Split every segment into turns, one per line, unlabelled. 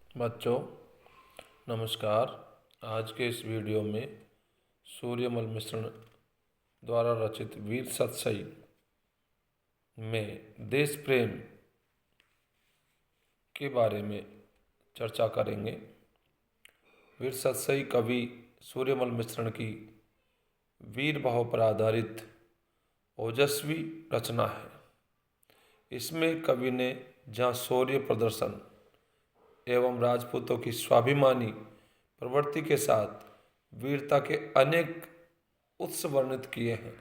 बच्चों नमस्कार। आज के इस वीडियो में सूर्यमल मिश्रण द्वारा रचित वीर सतसई में देश प्रेम के बारे में चर्चा करेंगे। वीर सतसई कवि सूर्यमल मिश्रण की वीर भाव पर आधारित ओजस्वी रचना है। इसमें कवि ने जहाँ शौर्य प्रदर्शन एवं राजपूतों की स्वाभिमानी प्रवृत्ति के साथ वीरता के अनेक उत्सव वर्णित किए हैं,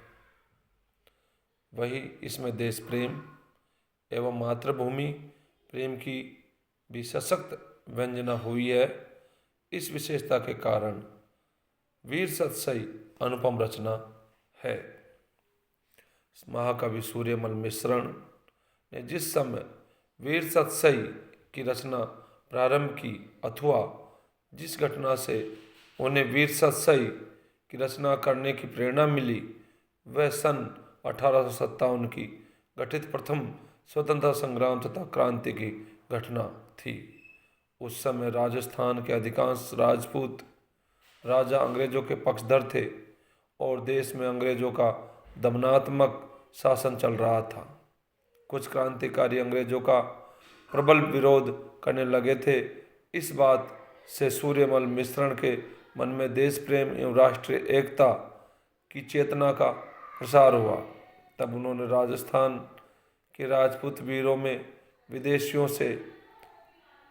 वही इसमें देश प्रेम एवं मातृभूमि प्रेम की भी सशक्त व्यंजना हुई है। इस विशेषता के कारण वीर सतसई अनुपम रचना है। महाकवि सूर्यमल मिश्रण ने जिस समय वीर सतसई की रचना प्रारंभ की अथवा जिस घटना से उन्हें वीर सतसई की रचना करने की प्रेरणा मिली, वह सन 1857 की गठित प्रथम स्वतंत्रता संग्राम तथा क्रांति की घटना थी। उस समय राजस्थान के अधिकांश राजपूत राजा अंग्रेजों के पक्षधर थे और देश में अंग्रेजों का दमनात्मक शासन चल रहा था। कुछ क्रांतिकारी अंग्रेजों का प्रबल विरोध करने लगे थे। इस बात से सूर्यमल मिश्रण के मन में देश प्रेम एवं राष्ट्रीय एकता की चेतना का प्रसार हुआ। तब उन्होंने राजस्थान के राजपूत वीरों में विदेशियों से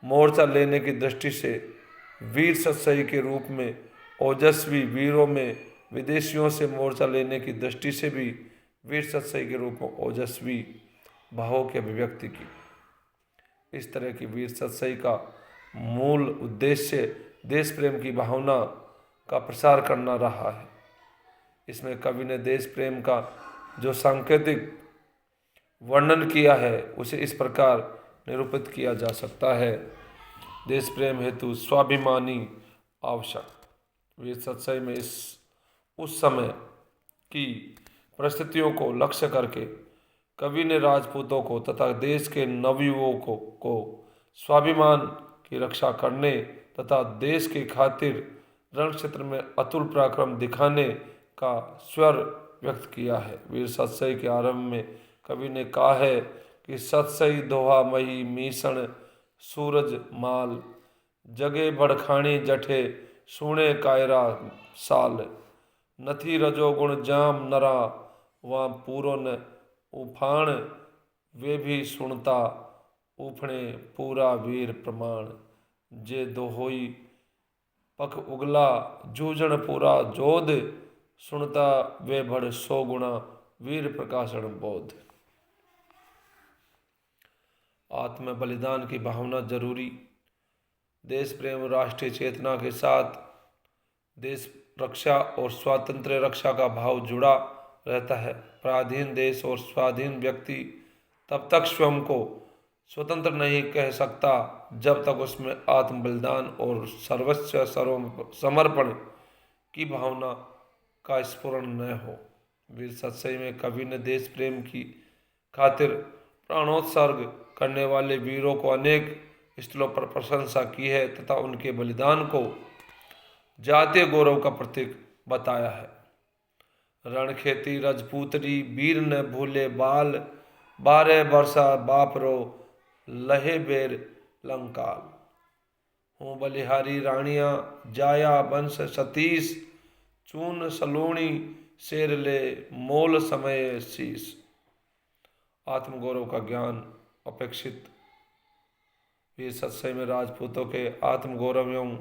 मोर्चा लेने की दृष्टि से वीर सतसई के रूप में ओजस्वी वीरों में विदेशियों से मोर्चा लेने की दृष्टि से भी वीर सतसई के रूप में ओजस्वी भावों की अभिव्यक्ति की। इस तरह की वीर सतसई का मूल उद्देश्य देश प्रेम की भावना का प्रसार करना रहा है। इसमें कवि ने देश प्रेम का जो सांकेतिक वर्णन किया है उसे इस प्रकार निरूपित किया जा सकता है। देश प्रेम हेतु स्वाभिमानी आवश्यक। वीर सतसई में उस समय की परिस्थितियों को लक्ष्य करके कवि ने राजपूतों को तथा देश के नवयुवकों को स्वाभिमान की रक्षा करने तथा देश के खातिर रण क्षेत्र में अतुल पराक्रम दिखाने का स्वर व्यक्त किया है। वीर सतसई के आरंभ में कवि ने कहा है कि सतसई दोहा मही मीसण सूरज माल, जगे बड़खानी जठे सुणे कायरा साल, नथी रजोगुण जाम नरा वहाँ पूरो न उफाण, वे भी सुनता उफणे पूरा वीर प्रमाण, जे दोहोई पख उगला जूझण पूरा जोध, सुनता वे भड़ सौ गुणा वीर प्रकाशन बोध। आत्म बलिदान की भावना जरूरी। देश प्रेम राष्ट्रीय चेतना के साथ देश रक्षा और स्वातंत्र्य रक्षा का भाव जुड़ा रहता है। पराधीन देश और स्वाधीन व्यक्ति तब तक स्वयं को स्वतंत्र नहीं कह सकता जब तक उसमें आत्म बलिदान और सर्वस्व समर्पण की भावना का स्फुरण न हो। वीर सतसई में कवि ने देश प्रेम की खातिर प्राणोत्सर्ग करने वाले वीरों को अनेक स्थलों पर प्रशंसा की है तथा उनके बलिदान को जातीय गौरव का प्रतीक बताया है। रणखेती रजपूतरी वीर न भूले बाल, 12 बरसा बाप रो लहे बेर लंकाल, हूँ बलिहारी रानिया जाया वंश सतीश, चून सलोणी शेर ले मोल समय शीश। आत्मगौरव का ज्ञान अपेक्षित। वीर सतसई में राजपूतों के आत्मगौरव एवं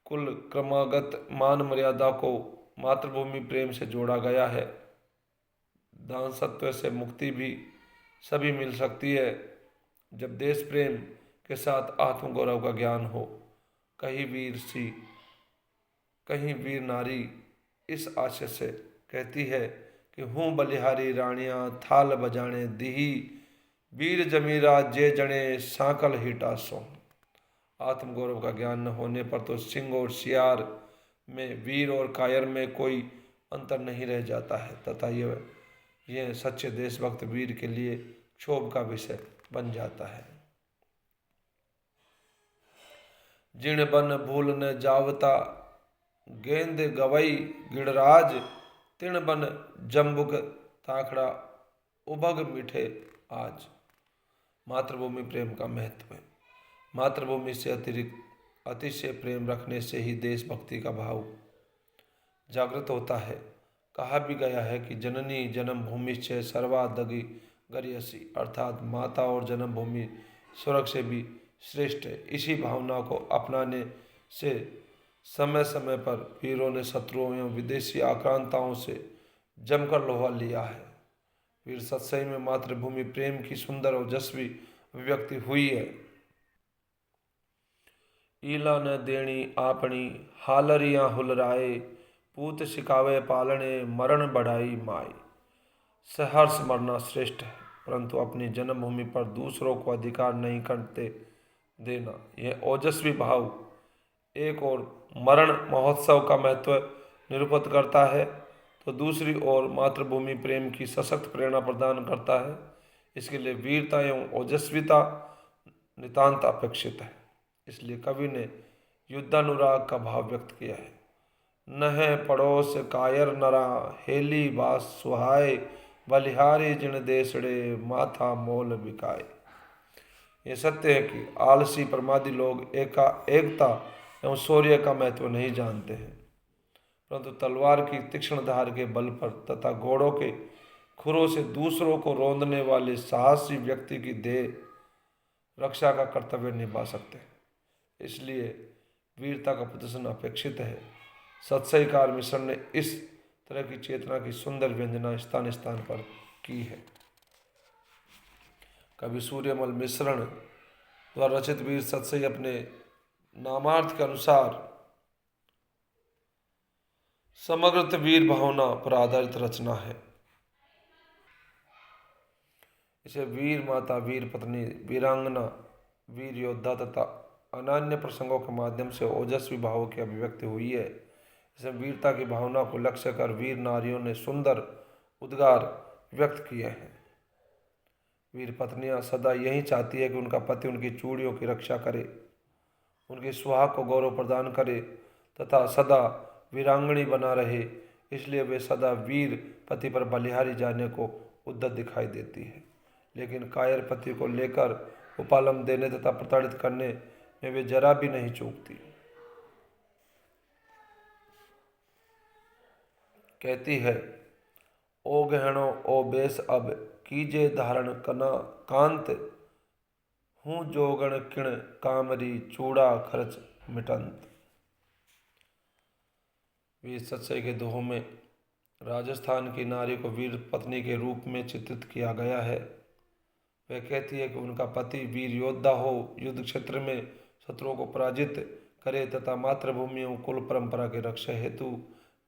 कुल क्रमागत मान मर्यादा को मातृभूमि प्रेम से जोड़ा गया है। दानसत्व से मुक्ति भी सभी मिल सकती है जब देश प्रेम के साथ आत्मगौरव का ज्ञान हो। कहीं वीर नारी इस आशय से कहती है कि हूँ बलिहारी रानियाँ थाल बजाने दिही, वीर जमीरा जे जने सांकल हिटा सो। आत्मगौरव का ज्ञान न होने पर तो सिंह और सियार में, वीर और कायर में कोई अंतर नहीं रह जाता है तथा यह सच्चे देशभक्त वीर के लिए क्षोभ का विषय बन जाता है। जिण बन भूल न जावता, गेंद गवई गिड़राज, तिण बन जम्बुक ताखड़ा, उभग मीठे आज। मातृभूमि प्रेम का महत्व है। मातृभूमि से अतिरिक्त अतिशय प्रेम रखने से ही देशभक्ति का भाव जागृत होता है। कहा भी गया है कि जननी जन्मभूमि से सर्वादगी गरियसी, अर्थात माता और जन्मभूमि स्वर्ग से भी श्रेष्ठ है। इसी भावना को अपनाने से समय समय पर वीरों ने शत्रुओं एवं विदेशी आक्रांताओं से जमकर लोहा लिया है। वीर सत्सई में मातृभूमि प्रेम की सुंदर और ओजस्वी अभिव्यक्ति हुई है। ईला न देणी आपनी, हालरियां हुलराए, पूत सिकावे पालने, मरण बढ़ाई माई। सहर्ष मरना श्रेष्ठ है, परंतु अपनी जन्मभूमि पर दूसरों को अधिकार नहीं करते देना, यह ओजस्वी भाव एक और मरण महोत्सव का महत्व निरूपित करता है, तो दूसरी ओर मातृभूमि प्रेम की सशक्त प्रेरणा प्रदान करता है। इसके लिए वीरता एवं ओजस्विता नितांत अपेक्षित है। इसलिए कवि ने युद्धानुराग का भाव व्यक्त किया है। नह पड़ोस कायर नरा, हेली बास सुहाय, बलिहारी जिन देसड़े, माथा मोल बिकाए। ये सत्य है कि आलसी प्रमादी लोग एकता एवं शौर्य का महत्व नहीं जानते हैं, परंतु तलवार की तीक्ष्ण धार के बल पर तथा घोड़ों के खुरों से दूसरों को रौंदने वाले साहसी व्यक्ति की देह रक्षा का कर्तव्य निभा सकते हैं। इसलिए वीरता का प्रदर्शन अपेक्षित है। सत्सईकार मिश्रण ने इस तरह की चेतना की सुंदर व्यंजना स्थान स्थान पर की है। कवि सूर्यमल मिश्रण द्वारा रचित वीर सत्सई अपने नामार्थ के अनुसार समग्र वीर भावना पर आधारित रचना है। इसे वीर माता, वीर पत्नी, वीरांगना, वीर योद्धा तथा अन्य प्रसंगों के माध्यम से ओजस्वी भावों की अभिव्यक्ति हुई है। इसे वीरता की भावना को लक्ष्य कर वीर नारियों ने सुंदर उद्गार व्यक्त किए हैं। वीर पत्नियां सदा यही चाहती है कि उनका पति उनकी चूड़ियों की रक्षा करे, उनके सुहाग को गौरव प्रदान करे तथा सदा वीरांगनी बना रहे। इसलिए वे सदा वीर पति पर बलिहारी जाने को उद्यत दिखाई देती है, लेकिन कायर पति को लेकर उपालम देने तथा प्रताड़ित करने में वे जरा भी नहीं चूकती। कहती है, ओ गहनो ओ बेस अब, कीजे धारण कना कांत, हूँ जोगण किण कामरी, चूड़ा खर्च मिटंत। वीर सत्सई के दोहों में राजस्थान की नारी को वीर पत्नी के रूप में चित्रित किया गया है। वह कहती है कि उनका पति वीर योद्धा हो, युद्ध क्षेत्र में शत्रुओं को पराजित करे तथा मातृभूमि एवं कुल परंपरा के रक्षा हेतु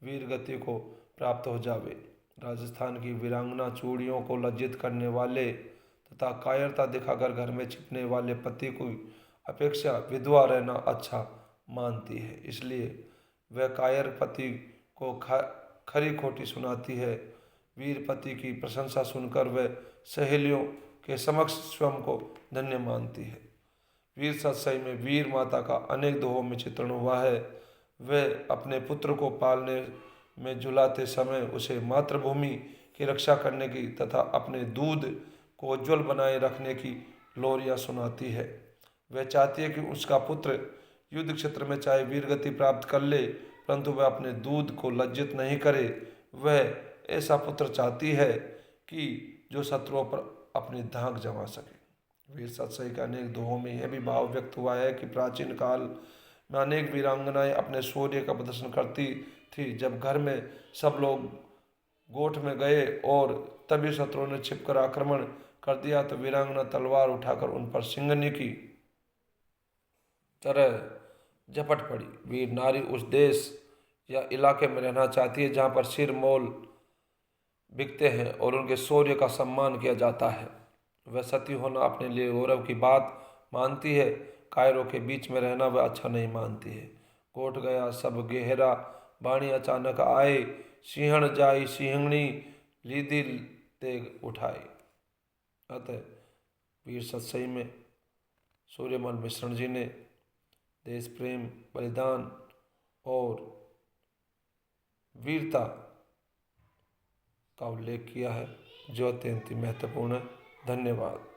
वीर गति को प्राप्त हो जावे। राजस्थान की वीरांगना चूड़ियों को लज्जित करने वाले तथा कायरता दिखाकर घर में छिपने वाले पति की अपेक्षा विधवा रहना अच्छा मानती है। इसलिए वह कायर पति को खरी खोटी सुनाती है। वीर पति की प्रशंसा सुनकर वह सहेलियों के समक्ष स्वयं को धन्य मानती है। वीर सत्सई में वीर माता का अनेक दोहों में चित्रण हुआ है। वह अपने पुत्र को पालने में झुलाते समय उसे मातृभूमि की रक्षा करने की तथा अपने दूध को उज्ज्वल बनाए रखने की लोरियां सुनाती है। वह चाहती है कि उसका पुत्र युद्ध क्षेत्र में चाहे वीरगति प्राप्त कर ले, परंतु वह अपने दूध को लज्जित नहीं करे। वह ऐसा पुत्र चाहती है कि जो शत्रुओं पर अपनी धाक जमा सके। वीर सत्सई के अनेक दोहों में यह भी भाव व्यक्त हुआ है कि प्राचीन काल में अनेक वीरांगनाएं अपने शौर्य का प्रदर्शन करती थी। जब घर में सब लोग गोठ में गए और तभी शत्रुओं ने छिपकर आक्रमण कर दिया तो वीरांगना तलवार उठाकर उन पर सिंगनी की तरह झपट पड़ी। वीर नारी उस देश या इलाके में रहना चाहती है जहाँ पर सिर मोल बिकते हैं और उनके शौर्य का सम्मान किया जाता है। वह सती होना अपने लिए गौरव की बात मानती है। कायरों के बीच में रहना वह अच्छा नहीं मानती है। कोट गया सब गहरा, बाणी अचानक आए, सिंहण जाई सिंहणी, लीदी तेग उठाए। अतः वीर सत्सई में सूर्यमल मिश्रण जी ने देश प्रेम, बलिदान और वीरता का उल्लेख किया है, जो अत्यंत ही महत्वपूर्ण है। धन्यवाद।